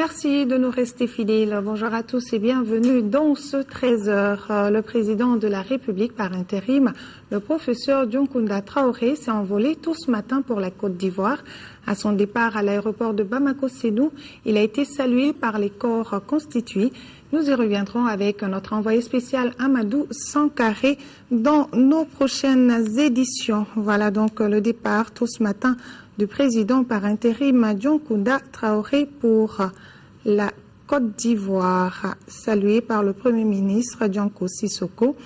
Merci de nous rester fidèles. Bonjour à tous et bienvenue dans ce 13h. Le président de la République par intérim, le professeur Dioncounda Traoré, s'est envolé tout ce matin pour la Côte d'Ivoire. À son départ à l'aéroport de Bamako-Sénou, il a été salué par les corps constitués. Nous y reviendrons avec notre envoyé spécial Amadou Sankaré dans nos prochaines éditions. Voilà donc le départ tout ce matin du président par intérim Dioncounda Traoré pour la Côte d'Ivoire, salué par le Premier ministre Dianko Sissoko.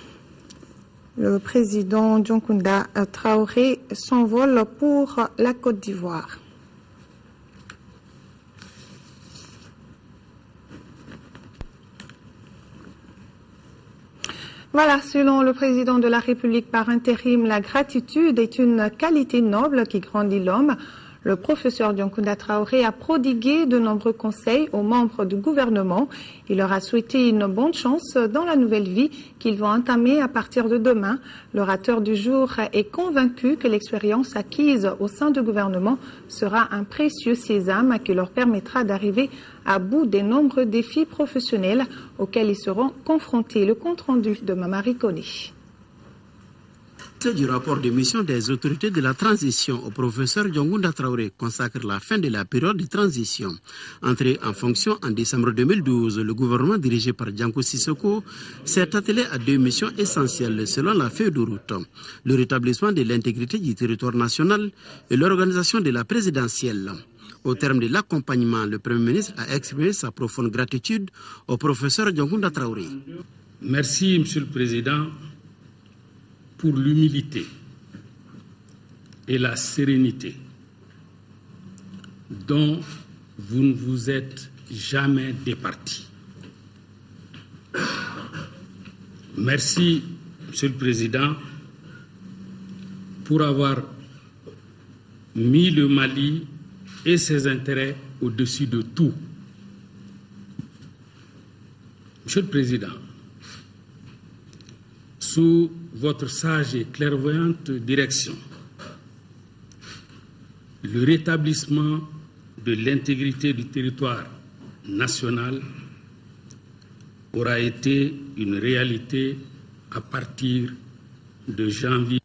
Le président Dioncounda Traoré s'envole pour la Côte d'Ivoire. Voilà, selon le président de la République par intérim, la gratitude est une qualité noble qui grandit l'homme. Le professeur Dioncounda Traoré a prodigué de nombreux conseils aux membres du gouvernement. Il leur a souhaité une bonne chance dans la nouvelle vie qu'ils vont entamer à partir de demain. L'orateur du jour est convaincu que l'expérience acquise au sein du gouvernement sera un précieux sésame qui leur permettra d'arriver à bout des nombreux défis professionnels auxquels ils seront confrontés. Le compte-rendu de Mamari Koné. Du rapport de mission des autorités de la transition au professeur Dioncounda Traoré consacre la fin de la période de transition. Entré en fonction en décembre 2012, le gouvernement dirigé par Dianko Sissoko s'est attelé à deux missions essentielles selon la feuille de route. Le rétablissement de l'intégrité du territoire national et l'organisation de la présidentielle. Au terme de l'accompagnement, le Premier ministre a exprimé sa profonde gratitude au professeur Dioncounda Traoré. Merci, Monsieur le Président, pour l'humilité et la sérénité dont vous ne vous êtes jamais départi. Merci, Monsieur le Président, pour avoir mis le Mali et ses intérêts au-dessus de tout. Monsieur le Président, sous votre sage et clairvoyante direction, le rétablissement de l'intégrité du territoire national aura été une réalité à partir de janvier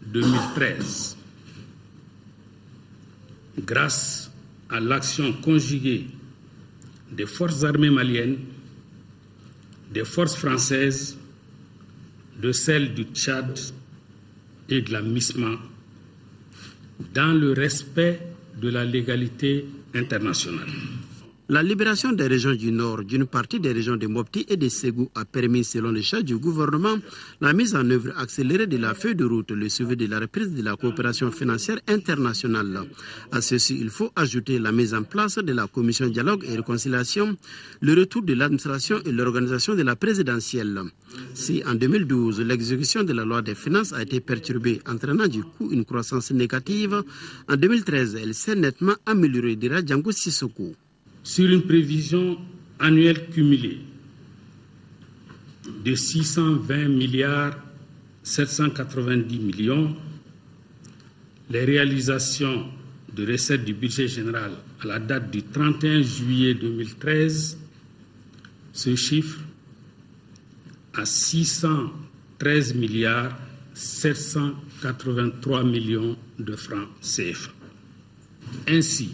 2013. Grâce à l'action conjuguée des forces armées maliennes, des forces françaises, de celles du Tchad et de la MISMA, dans le respect de la légalité internationale. La libération des régions du Nord, d'une partie des régions de Mopti et de Ségou a permis, selon les chefs du gouvernement, la mise en œuvre accélérée de la feuille de route, le suivi de la reprise de la coopération financière internationale. À ceci, il faut ajouter la mise en place de la commission dialogue et réconciliation, le retour de l'administration et l'organisation de la présidentielle. Si en 2012, l'exécution de la loi des finances a été perturbée, entraînant du coup une croissance négative, en 2013, elle s'est nettement améliorée, dira Dianko Sissoko. Sur une prévision annuelle cumulée de 620 milliards 790 millions, les réalisations de recettes du budget général à la date du 31 juillet 2013 se chiffrent à 613 milliards 783 millions de francs CFA. Ainsi,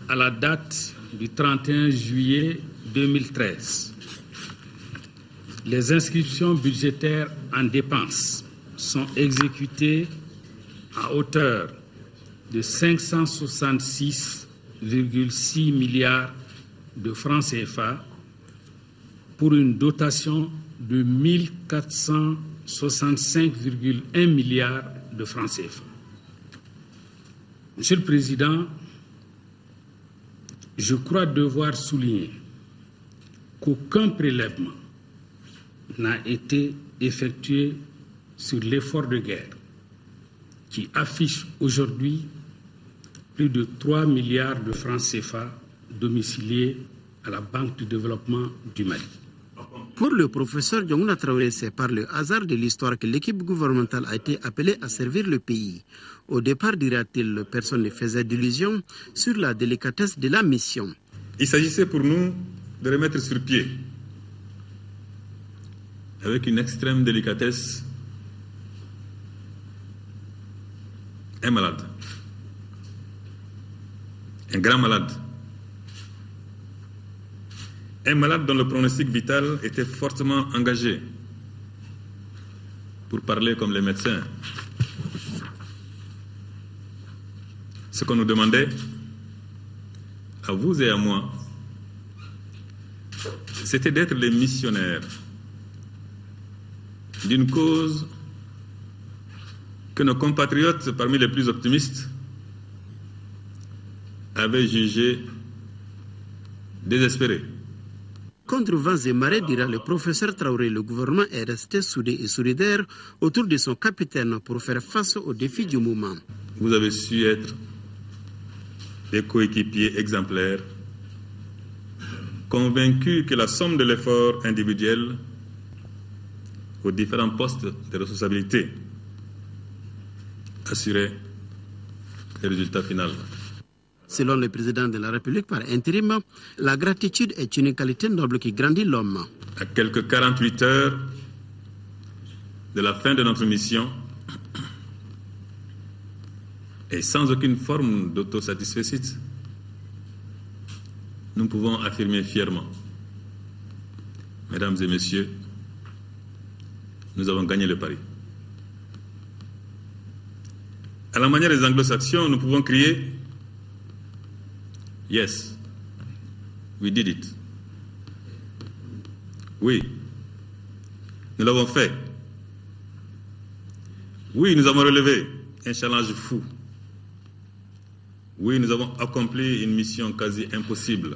à la date du 31 juillet 2013, les inscriptions budgétaires en dépenses sont exécutées à hauteur de 566,6 milliards de francs CFA pour une dotation de 1465,1 milliards de francs CFA. Monsieur le Président, je crois devoir souligner qu'aucun prélèvement n'a été effectué sur l'effort de guerre qui affiche aujourd'hui plus de 3 milliards de francs CFA domiciliés à la Banque du développement du Mali. Pour le professeur Dioncounda Traoré, c'est par le hasard de l'histoire que l'équipe gouvernementale a été appelée à servir le pays. Au départ, dira-t-il, personne ne faisait d'illusions sur la délicatesse de la mission. Il s'agissait pour nous de remettre sur pied, avec une extrême délicatesse, un malade, un grand malade, un malade dont le pronostic vital était fortement engagé, pour parler comme les médecins. Ce qu'on nous demandait, à vous et à moi, c'était d'être les missionnaires d'une cause que nos compatriotes, parmi les plus optimistes, avaient jugée désespérée. Contre vents et marées, dira le professeur Traoré, le gouvernement est resté soudé et solidaire autour de son capitaine pour faire face aux défis du moment. Vous avez su être des coéquipiers exemplaires, convaincus que la somme de l'effort individuel aux différents postes de responsabilité assurait le résultat final. Selon le président de la République par intérim, la gratitude est une qualité noble qui grandit l'homme. À quelques 48 heures de la fin de notre mission, et sans aucune forme d'autosatisfecit, nous pouvons affirmer fièrement, mesdames et messieurs, nous avons gagné le pari. À la manière des anglo-saxons, nous pouvons crier « Yes, we did it ». Oui, nous l'avons fait. Oui, nous avons relevé un challenge fou. Oui, nous avons accompli une mission quasi impossible.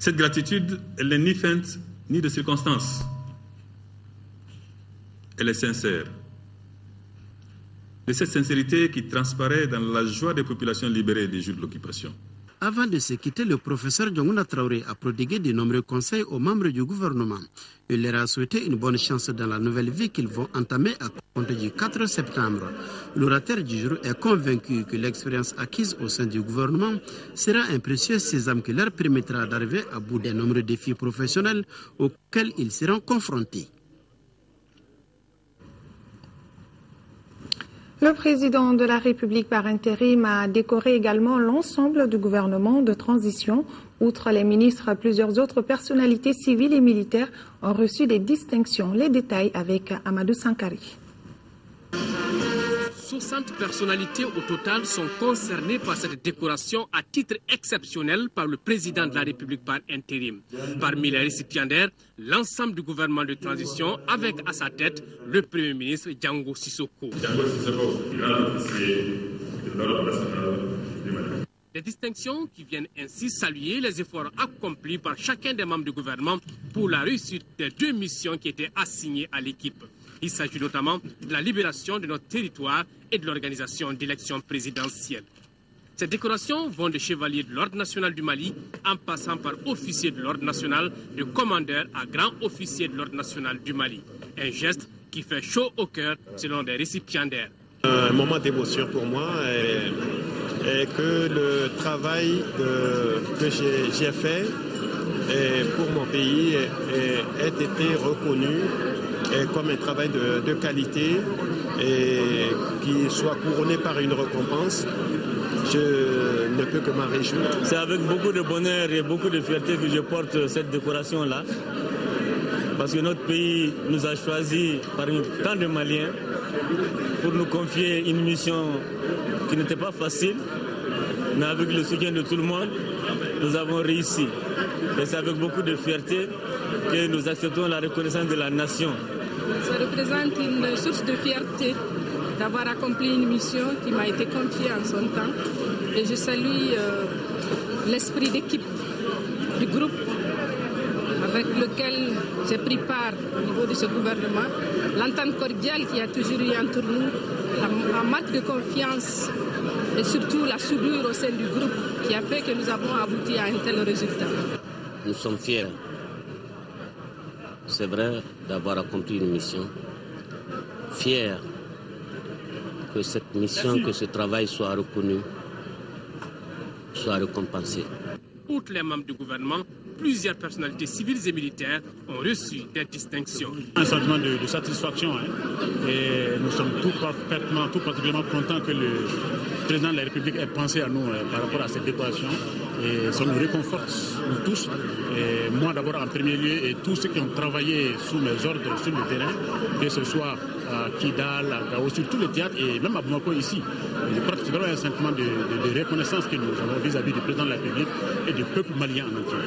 Cette gratitude, elle n'est ni feinte, ni de circonstance. Elle est sincère. De cette sincérité qui transparaît dans la joie des populations libérées des jours de l'occupation. Avant de se quitter, le professeur Diongounda Traoré a prodigué de nombreux conseils aux membres du gouvernement. Il leur a souhaité une bonne chance dans la nouvelle vie qu'ils vont entamer à compter du 4 septembre. L'orateur du jour est convaincu que l'expérience acquise au sein du gouvernement sera un précieux sésame qui leur permettra d'arriver à bout des nombreux défis professionnels auxquels ils seront confrontés. Le président de la République par intérim a décoré également l'ensemble du gouvernement de transition. Outre les ministres, plusieurs autres personnalités civiles et militaires ont reçu des distinctions. Les détails avec Amadou Sankari. 60 personnalités au total sont concernées par cette décoration à titre exceptionnel par le président de la République par intérim. Parmi les récipiendaires, l'ensemble du gouvernement de transition avec à sa tête le Premier ministre Django Sissoko. Des distinctions qui viennent ainsi saluer les efforts accomplis par chacun des membres du gouvernement pour la réussite des 2 missions qui étaient assignées à l'équipe. Il s'agit notamment de la libération de notre territoire et de l'organisation d'élections présidentielles. Ces décorations vont de chevalier de l'Ordre national du Mali en passant par officier de l'Ordre national, de commandeur à grand officier de l'Ordre national du Mali. Un geste qui fait chaud au cœur selon des récipiendaires. Un moment d'émotion pour moi est que le travail que j'ai fait pour mon pays ait été reconnu comme un travail de qualité et qui soit couronné par une récompense. Je ne peux que m'en réjouir. C'est avec beaucoup de bonheur et beaucoup de fierté que je porte cette décoration-là. Parce que notre pays nous a choisis parmi tant de Maliens pour nous confier une mission qui n'était pas facile, mais avec le soutien de tout le monde, nous avons réussi. Et c'est avec beaucoup de fierté que nous acceptons la reconnaissance de la nation. Ça représente une source de fierté d'avoir accompli une mission qui m'a été confiée en son temps. Et je salue l'esprit d'équipe du groupe avec lequel j'ai pris part au niveau de ce gouvernement, l'entente cordiale qu'il y a toujours eu entre nous, la marque de confiance et surtout la soudure au sein du groupe qui a fait que nous avons abouti à un tel résultat. Nous sommes fiers, c'est vrai, d'avoir accompli une mission. Fiers que cette mission, que ce travail soit reconnu, soit récompensé. outre les membres du gouvernement, plusieurs personnalités civiles et militaires ont reçu des distinctions. Un sentiment de satisfaction, et nous sommes tout particulièrement contents que le président de la République ait pensé à nous par rapport à cette décoration, et ça nous réconforte, nous tous, et moi d'abord en premier lieu, et tous ceux qui ont travaillé sous mes ordres sur le terrain, que ce soit à Kidal, à Gao, sur tous les théâtres et même à Bamako ici. Je crois que c'est vraiment un sentiment de reconnaissance que nous avons vis-à-vis du président de la République et du peuple malien en entier.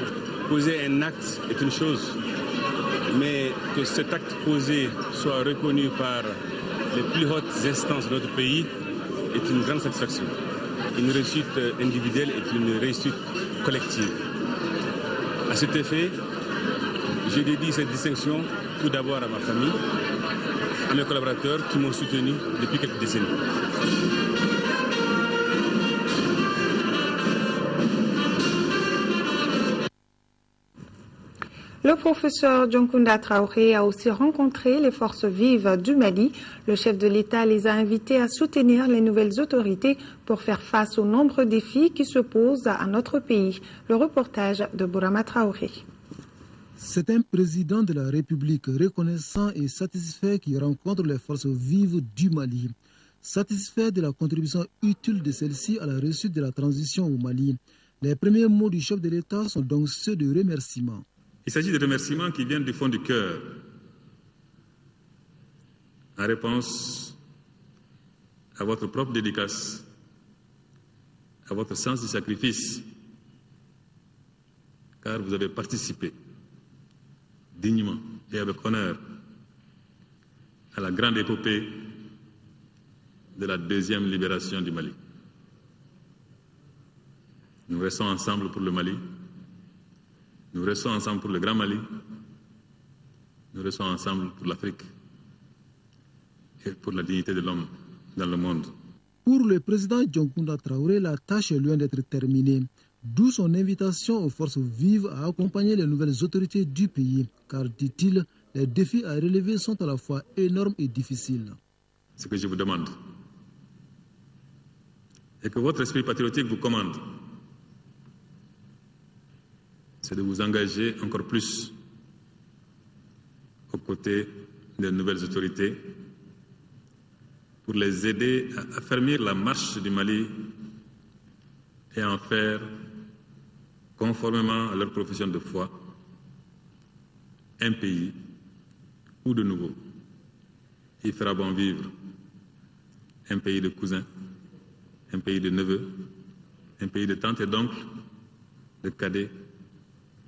Poser un acte est une chose, mais que cet acte posé soit reconnu par les plus hautes instances de notre pays est une grande satisfaction. Une réussite individuelle est une réussite collective. À cet effet, je dédie cette distinction tout d'abord à ma famille, à mes collaborateurs qui m'ont soutenu depuis quelques décennies. Le professeur Dioncounda Traoré a aussi rencontré les forces vives du Mali. Le chef de l'État les a invités à soutenir les nouvelles autorités pour faire face aux nombreux défis qui se posent à notre pays. Le reportage de Bourama Traoré. C'est un président de la République reconnaissant et satisfait qui rencontre les forces vives du Mali. Satisfait de la contribution utile de celle-ci à la réussite de la transition au Mali. Les premiers mots du chef de l'État sont donc ceux de remerciement. Il s'agit de remerciements qui viennent du fond du cœur, en réponse à votre propre dédicace, à votre sens du sacrifice, car vous avez participé dignement et avec honneur à la grande épopée de la deuxième libération du Mali. Nous restons ensemble pour le Mali. Nous restons ensemble pour le Grand Mali, nous restons ensemble pour l'Afrique et pour la dignité de l'homme dans le monde. Pour le président Dioncounda Traoré, la tâche est loin d'être terminée, d'où son invitation aux forces vives à accompagner les nouvelles autorités du pays, car, dit-il, les défis à relever sont à la fois énormes et difficiles. Ce que je vous demande, et que votre esprit patriotique vous commande, c'est de vous engager encore plus aux côtés des nouvelles autorités pour les aider à affermir la marche du Mali et à en faire, conformément à leur profession de foi, un pays où de nouveau il fera bon vivre, un pays de cousins, un pays de neveux, un pays de tantes et d'oncles, de cadets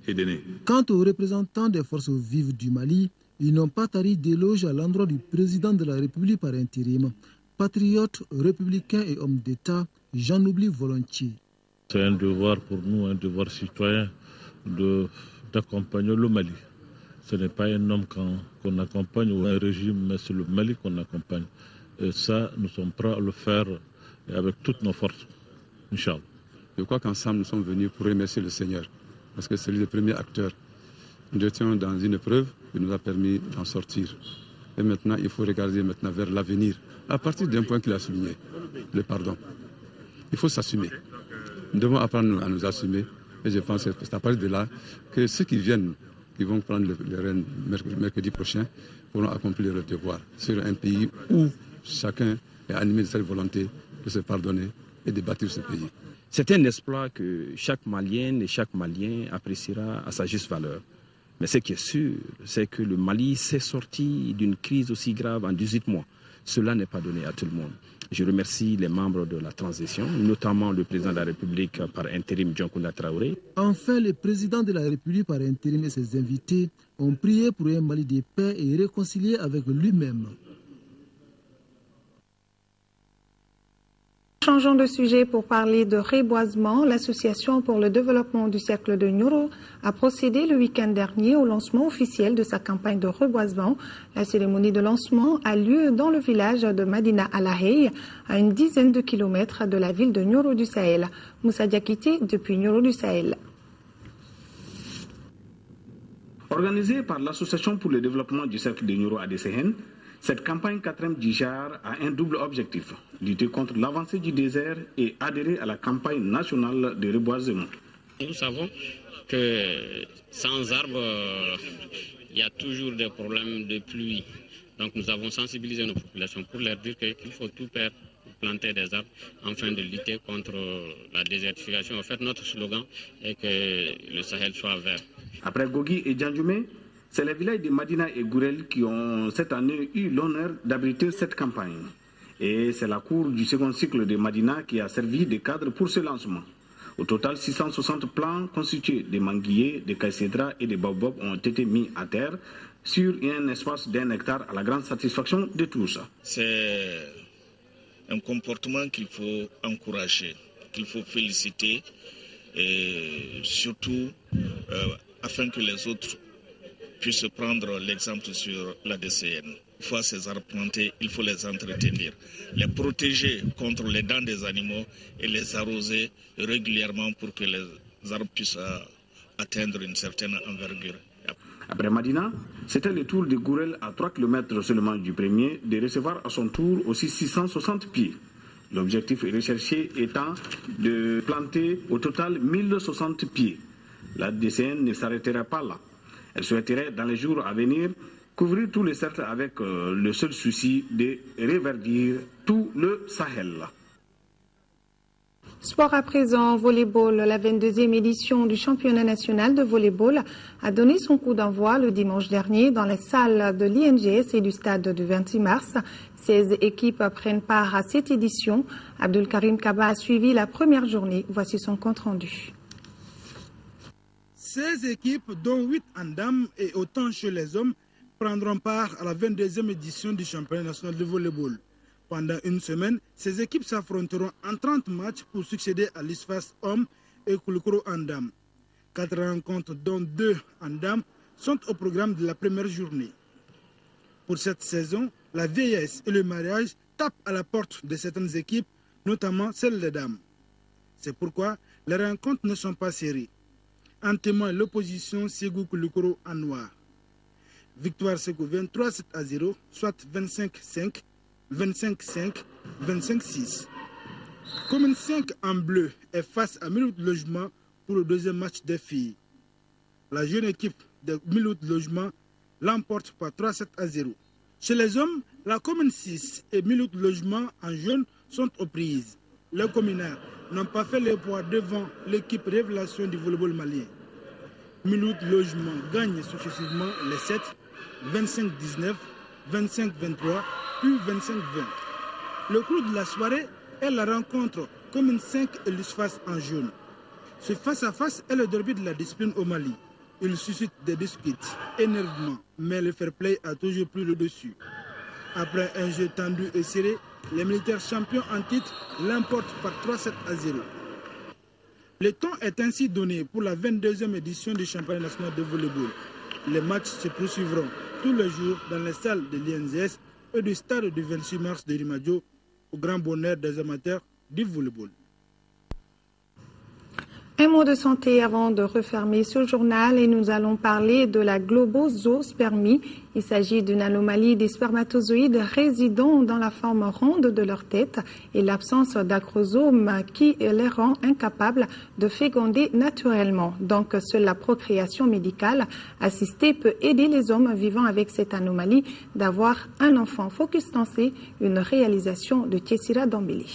et d'aînés. Quant aux représentants des forces vives du Mali, ils n'ont pas tari d'éloges à l'endroit du président de la République par intérim. Patriote, républicain et homme d'État, j'en oublie volontiers. C'est un devoir pour nous, un devoir citoyen d'accompagner le Mali. Ce n'est pas un homme qu'on accompagne ou un régime, mais c'est le Mali qu'on accompagne. Et ça, nous sommes prêts à le faire avec toutes nos forces, Inch'Allah. Je crois qu'ensemble, nous sommes venus pour remercier le Seigneur, parce que c'est lui le premier acteur. Nous étions dans une épreuve qui nous a permis d'en sortir. Et maintenant, il faut regarder maintenant vers l'avenir, à partir d'un point qu'il a souligné, le pardon. Il faut s'assumer. Nous devons apprendre à nous assumer. Et je pense que c'est à partir de là que ceux qui viennent, qui vont prendre le rêne mercredi prochain, pourront accomplir leur devoir sur un pays où chacun est animé de cette volonté de se pardonner et de bâtir ce pays. C'est un exploit que chaque Malienne et chaque Malien appréciera à sa juste valeur. Mais ce qui est sûr, c'est que le Mali s'est sorti d'une crise aussi grave en 18 mois. Cela n'est pas donné à tout le monde. Je remercie les membres de la transition, notamment le président de la République par intérim, Dioncounda Traoré. Enfin, le président de la République par intérim et ses invités ont prié pour un Mali de paix et réconcilié avec lui-même. Changeons de sujet pour parler de reboisement. L'Association pour le développement du cercle de Nioro a procédé le week-end dernier au lancement officiel de sa campagne de reboisement. La cérémonie de lancement a lieu dans le village de Madina Alahey, à une dizaine de kilomètres de la ville de Nioro du Sahel. Moussa Diakité depuis Nioro du Sahel. Organisée par l'Association pour le développement du cercle de Nioro ADCN, cette campagne 4e d'Ijar a un double objectif, lutter contre l'avancée du désert et adhérer à la campagne nationale de reboisement. Nous savons que sans arbres, il y a toujours des problèmes de pluie. Donc nous avons sensibilisé nos populations pour leur dire qu'il faut tout faire pour planter des arbres afin de lutter contre la désertification. En fait, notre slogan est que le Sahel soit vert. Après Gogi et Djandjoumé, c'est les villages de Madina et Gourel qui ont cette année eu l'honneur d'abriter cette campagne. Et c'est la cour du second cycle de Madina qui a servi de cadre pour ce lancement. Au total, 660 plants constitués de manguiers, de caïcédras et de baobabs ont été mis à terre sur un espace d'1 hectare à la grande satisfaction de tous. C'est un comportement qu'il faut encourager, qu'il faut féliciter, et surtout afin que les autres puissent prendre l'exemple sur la DCN. Une fois ces arbres plantés, il faut les entretenir, les protéger contre les dents des animaux et les arroser régulièrement pour que les arbres puissent atteindre une certaine envergure. Après Madina, c'était le tour de Gourel à 3 km seulement du premier de recevoir à son tour aussi 660 pieds. L'objectif recherché étant de planter au total 1060 pieds. La DCN ne s'arrêtera pas là. Elle souhaiterait dans les jours à venir couvrir tous les cercles avec le seul souci de reverdir tout le Sahel. Sport à présent, volleyball. La 22e édition du championnat national de volleyball a donné son coup d'envoi le dimanche dernier dans les salles de l'INGS et du stade du 26 mars. 16 équipes prennent part à cette édition. Abdul Karim Kaba a suivi la première journée. Voici son compte rendu. 16 équipes, dont 8 en dames et autant chez les hommes, prendront part à la 22e édition du championnat national de volleyball. Pendant une semaine, ces équipes s'affronteront en 30 matchs pour succéder à l'ISFAS hommes et Koulikoro en dames. 4 rencontres, dont 2 en dames, sont au programme de la première journée. Pour cette saison, la vieillesse et le mariage tapent à la porte de certaines équipes, notamment celles des dames. C'est pourquoi les rencontres ne sont pas serrées. En témoigne l'opposition Ségou Koulikoro en noir. Victoire Ségou 23-7-0, soit 25-5, 25-5, 25-6. Commune 5 en bleu est face à Miloud Logement pour le deuxième match des filles. La jeune équipe de Miloud Logement l'emporte par 3-7-0. Chez les hommes, la commune 6 et Miloud Logement en jaune sont aux prises. Les communards n'ont pas fait le poids devant l'équipe révélation du volleyball malien. Miloud Logement gagne successivement les 7, 25-19, 25-23, puis 25-20. Le clou de la soirée est la rencontre commune 5 et l'USFAS en jaune. Ce face-à-face est le derby de la discipline au Mali. Il suscite des disputes, énervement, mais le fair play a toujours pris le dessus. Après un jeu tendu et serré, les militaires champions en titre l'emportent par 3-7-0. Le temps est ainsi donné pour la 22e édition du championnat national de volleyball. Les matchs se poursuivront tous les jours dans les salles de l'INGS et du stade du 26 mars de Rimadio, au grand bonheur des amateurs du volleyball. Un mot de santé avant de refermer ce journal et nous allons parler de la globozoospermie. Il s'agit d'une anomalie des spermatozoïdes résidant dans la forme ronde de leur tête et l'absence d'acrosome qui les rend incapables de féconder naturellement. Donc, seule la procréation médicale assistée peut aider les hommes vivant avec cette anomalie d'avoir un enfant. Focus Tansé, une réalisation de Tessira Dambélé.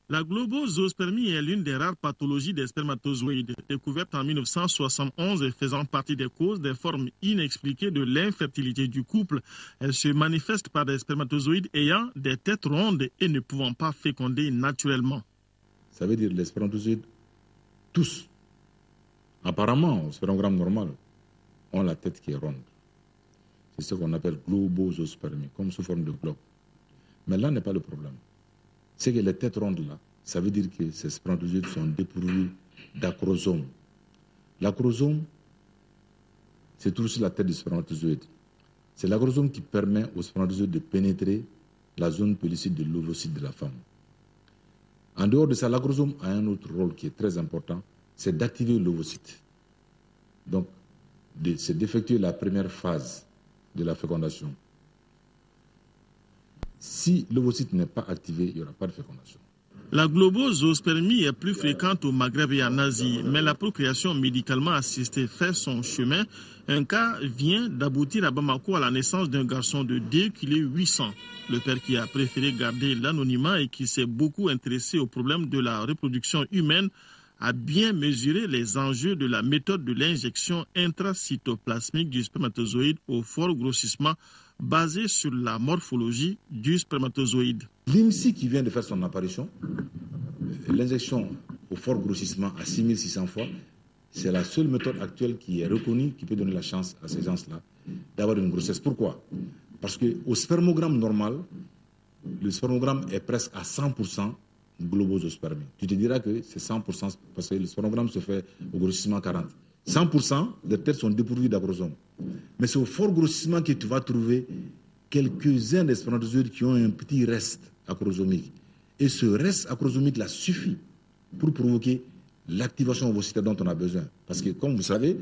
La globozoospermie est l'une des rares pathologies des spermatozoïdes, découverte en 1971 et faisant partie des causes des formes inexpliquées de l'infertilité du couple. Elle se manifeste par des spermatozoïdes ayant des têtes rondes et ne pouvant pas féconder naturellement. Ça veut dire les spermatozoïdes, tous, apparemment, au spermogramme normal, ont la tête qui est ronde. C'est ce qu'on appelle globozoospermie, comme sous forme de globe. Mais là n'est pas le problème. C'est que les têtes rondes là, ça veut dire que ces spermatozoïdes sont dépourvus d'acrosome. L'acrosome, c'est toujours sur la tête du spermatozoïde. C'est l'acrosome qui permet au spermatozoïde de pénétrer la zone pellucide de l'ovocyte de la femme. En dehors de ça, l'acrosome a un autre rôle qui est très important, c'est d'activer l'ovocyte. Donc, c'est d'effectuer la première phase de la fécondation. Si l'ovocyte n'est pas activé, il n'y aura pas de fécondation. La globozoospermie est plus fréquente au Maghreb et en Asie, mais la procréation médicalement assistée fait son chemin. Un cas vient d'aboutir à Bamako à la naissance d'un garçon de 2,8 kg. Le père qui a préféré garder l'anonymat et qui s'est beaucoup intéressé au problème de la reproduction humaine a bien mesuré les enjeux de la méthode de l'injection intracytoplasmique du spermatozoïde au fort grossissement basée sur la morphologie du spermatozoïde. L'IMSI qui vient de faire son apparition, l'injection au fort grossissement à 6600 fois, c'est la seule méthode actuelle qui est reconnue, qui peut donner la chance à ces gens-là d'avoir une grossesse. Pourquoi? Parce qu'au spermogramme normal, le spermogramme est presque à 100% globosospermie. Tu te diras que c'est 100% parce que le spermogramme se fait au grossissement 40. 100% des têtes sont dépourvues d'acrosomes. Mais c'est au fort grossissement que tu vas trouver quelques-uns des spermatozoïdes qui ont un petit reste acrosomique. Et ce reste acrosomique-là suffit pour provoquer l'activation ovocytaire dont on a besoin. Parce que, comme vous savez,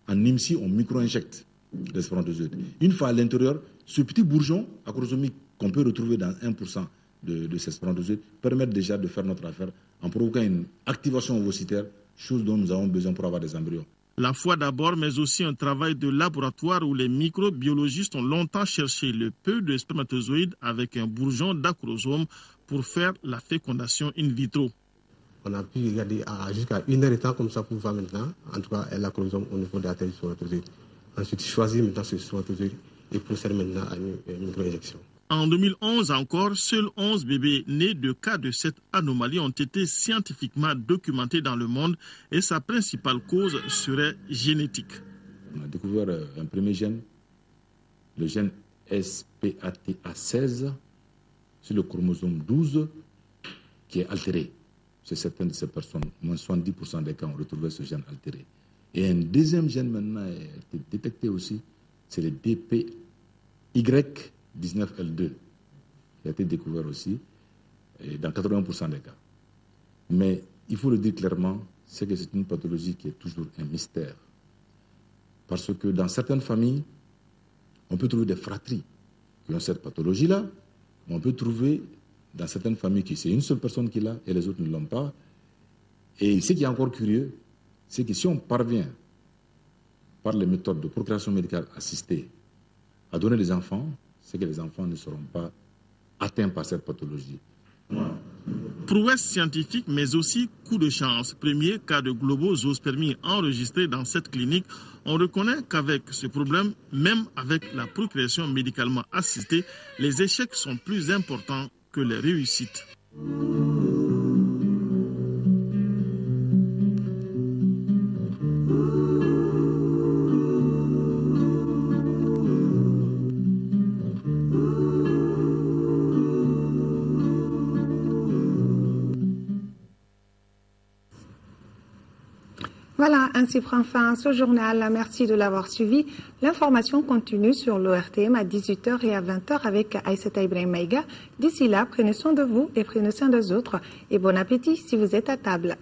en IMSI, on micro-injecte les spermatozoïdes. Une fois à l'intérieur, ce petit bourgeon acrosomique qu'on peut retrouver dans 1% de ces spermatozoïdes permet déjà de faire notre affaire en provoquant une activation ovocytaire, chose dont nous avons besoin pour avoir des embryons. La foi d'abord, mais aussi un travail de laboratoire où les microbiologistes ont longtemps cherché le peu de spermatozoïdes avec un bourgeon d'acrosome pour faire la fécondation in vitro. On a pu regarder jusqu'à 1 heure de temps comme ça pour voir maintenant, en tout cas l'acrosome au niveau de la tête du spermatozoïde. Ensuite, choisir maintenant ce spermatozoïde et procéder maintenant à une micro-injection. En 2011 encore, seuls 11 bébés nés de cas de cette anomalie ont été scientifiquement documentés dans le monde et sa principale cause serait génétique. On a découvert un premier gène, le gène SPATA16, sur le chromosome 12, qui est altéré. Chez certaines de ces personnes, moins 70% des cas ont retrouvé ce gène altéré. Et un deuxième gène maintenant a été détecté aussi, c'est le DPY19L2, qui a été découvert aussi dans 80% des cas. Mais il faut le dire clairement, c'est que c'est une pathologie qui est toujours un mystère. Parce que dans certaines familles, on peut trouver des fratries qui ont cette pathologie-là, mais on peut trouver dans certaines familles que c'est une seule personne qui l'a et les autres ne l'ont pas. Et ce qui est encore curieux, c'est que si on parvient, par les méthodes de procréation médicale assistée, à donner des enfants, c'est que les enfants ne seront pas atteints par cette pathologie. Prouesse scientifique, mais aussi coup de chance. Premier cas de globozoospermie enregistré dans cette clinique. On reconnaît qu'avec ce problème, même avec la procréation médicalement assistée, les échecs sont plus importants que les réussites. Voilà, ainsi prend fin ce journal. Merci de l'avoir suivi. L'information continue sur l'ORTM à 18h et à 20h avec Aïssata Ibrahim Maïga. D'ici là, prenez soin de vous et prenez soin des autres. Et bon appétit si vous êtes à table.